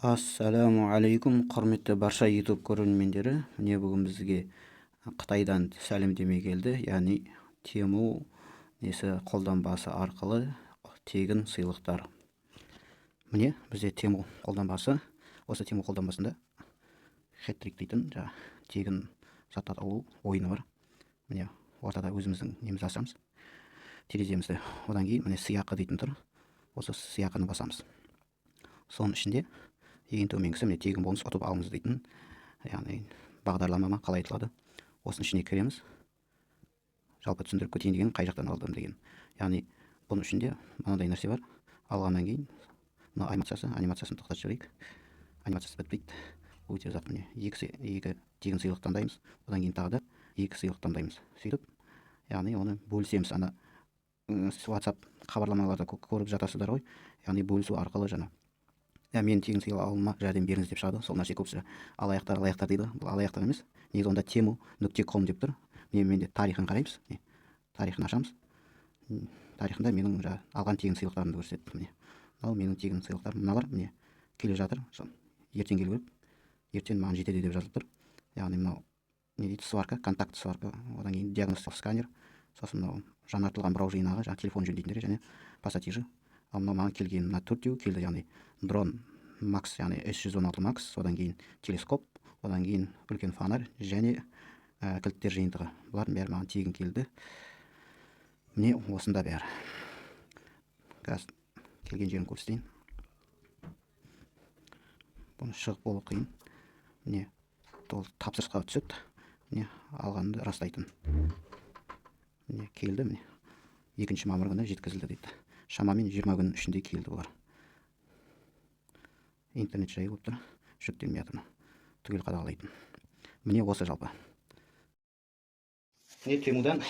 Ассалаумағалейкум, құрметті барша YouTube көрермендері. Міне бүгін бізге Қытайдан сәлемдеме келді, яғни Тему қолданбасы арқылы тегін сыйлықтар. Міне бізде Тему қолданбасы, осы Тему қолданбасында хэт-трик дейтін тегін зат алу ойыны бар. Міне ортада өзіміздің немізді ашамыз, тереземізді, одан кейін міне сыйақы дейтін тұр. Осы сыйақыны басамыз. Соның ішінде ең төменгісі міне тегін бонус ұтып алыңыз дейтін, яғни бағдарлама қалай айтылады. Осының ішіне кіреміз. Жалпы түсіндіріп кетейін деген, қай жақтан алдым деген. Яғни бұның ішінде мынандай нәрсе бар. Алғаннан кейін мына анимациясын тоқтатып жіберейік. Анимациясы бітпейді. Өте ұзақ. Міне екі тегін сыйлық таңдаймыз. Одан кейін тағы да екі сыйлық таңдаймыз. Сөйтіп, яғни оны бөлісеміз. Ана WhatsApp хабарламаларда көріп жатасыздар ғой. Яғни бөлісу арқылы жаңа. Мен тегін сыйлық алуыма жәрдем беріңіз деп шығады. Сол нәрсе көбісі алаяқтар дейді. Бұл алаяқтар емес. Негізі онда temu.com деп тұр. Менде тарихын қараймыз. Тарихын ашамыз. Тарихында менің алған тегін сыйлықтарымды көрсетеді. Міне. Ал менің тегін сыйлықтарым мыналар. Міне келе жатыр. Ертең келу керек. Ертең маған жетеді деп жазылып тұр. Яғни мынау не дейді? Сварка, контакт сварка, одан кейін диагностикалық сканер, сосын мынау жаңартылған бұрау жинағы, телефон жөндейтіндер және пассатижі. Ал мынау маған келген мына төртеуі келді, яғни дрон Max, яғни S116 Max, одан кейін телескоп, одан кейін үлкен фонарь және кілттер жиынтығы. Бұлардың бәрі маған тегін келді. Міне осында бәрі. Қазір келген жерін көрсетейін. Бұны шығып болу қиын. Міне тапсырысқа түседі. Міне алғанды растайтын. Міне келді. Міне 2 мамыр күні жеткізілді дейді. Шамамен 20 күн ішінде келді бұлар. Интернет жайы болып тұр. Жүктелмей жатыр. Түгел қадағалайтын. Міне осы жалпы. Міне Темудан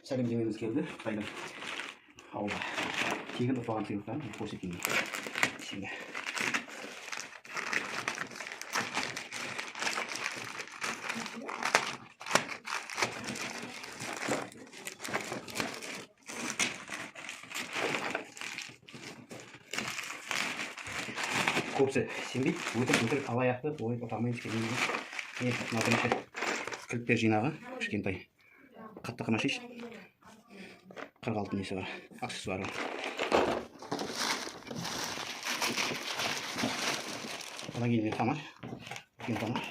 сәлемдемеміз келді. Қытайдан ауылға. Тегін ұтылған сыйлықтарын көрсетейін. Сенге. Көбісі сенбейді, өтірік алаяқты ой ұтамаймыз келмейді. Мына бірінші кілттер жинағы, кішкентай қатты қана шеш. 46 несі бар, аксессуары бар. Одан кейін фонарь, үлкен фонарь.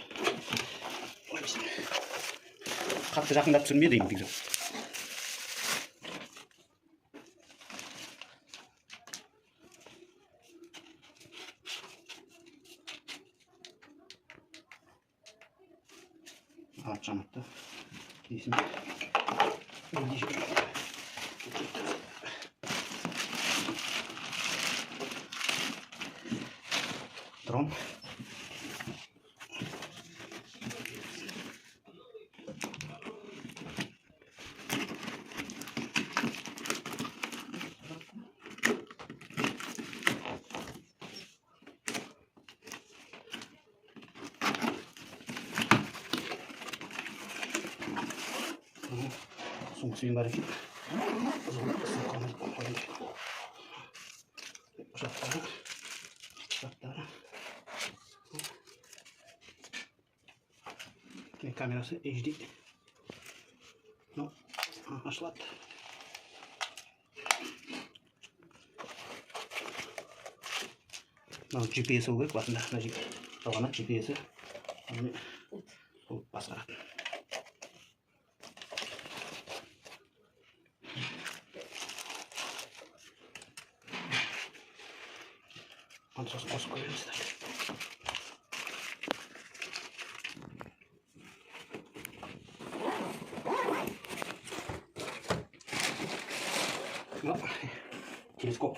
Қатты жақындап түсірме деймін бекзі. Ат жанатты. Кейсін. Дрон. Сумсүйін бар екен. Құжаттары. Камерасы HD. Ашылады. GPS-і керек басында. Қалғана GPS-і басқарады. Сосын қосып көреміздер. Телескоп.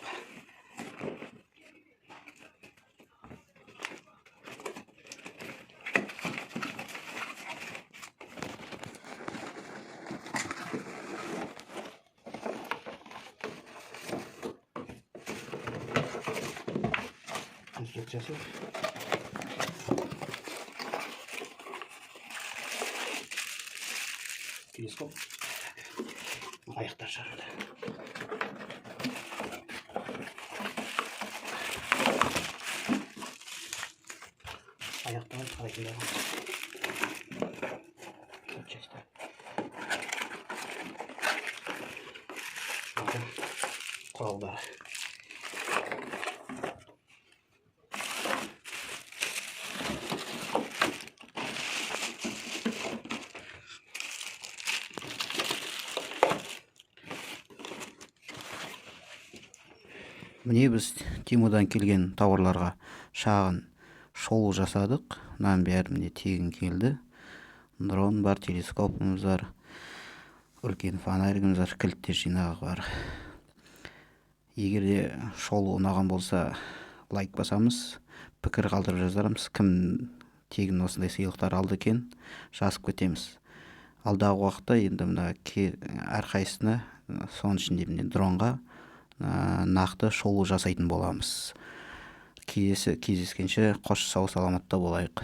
Конструкциясы. Телескоп. Аяқтар шығарады. аяқтан қарайтындар запчасти құралдар. Міне біз Тимудан келген тауарларға шағын шолу жасадық. Мынаның бәрі міне тегін келді. Дрон бар, телескопымыз бар, үлкен фонаригіміз бар, кілттер жинағы бар. Егер де шолу ұнаған болса, лайк басамыз, пікір қалдырып жазармыз. Кім тегін осындай сыйлықтар алды екен, жазып кетеміз. Алдағы уақытта енді мына әрқайсысына соның ішінде міне дронға нақты шолу жасайтын боламыз. Кездескенше қош сау саламатта болайық.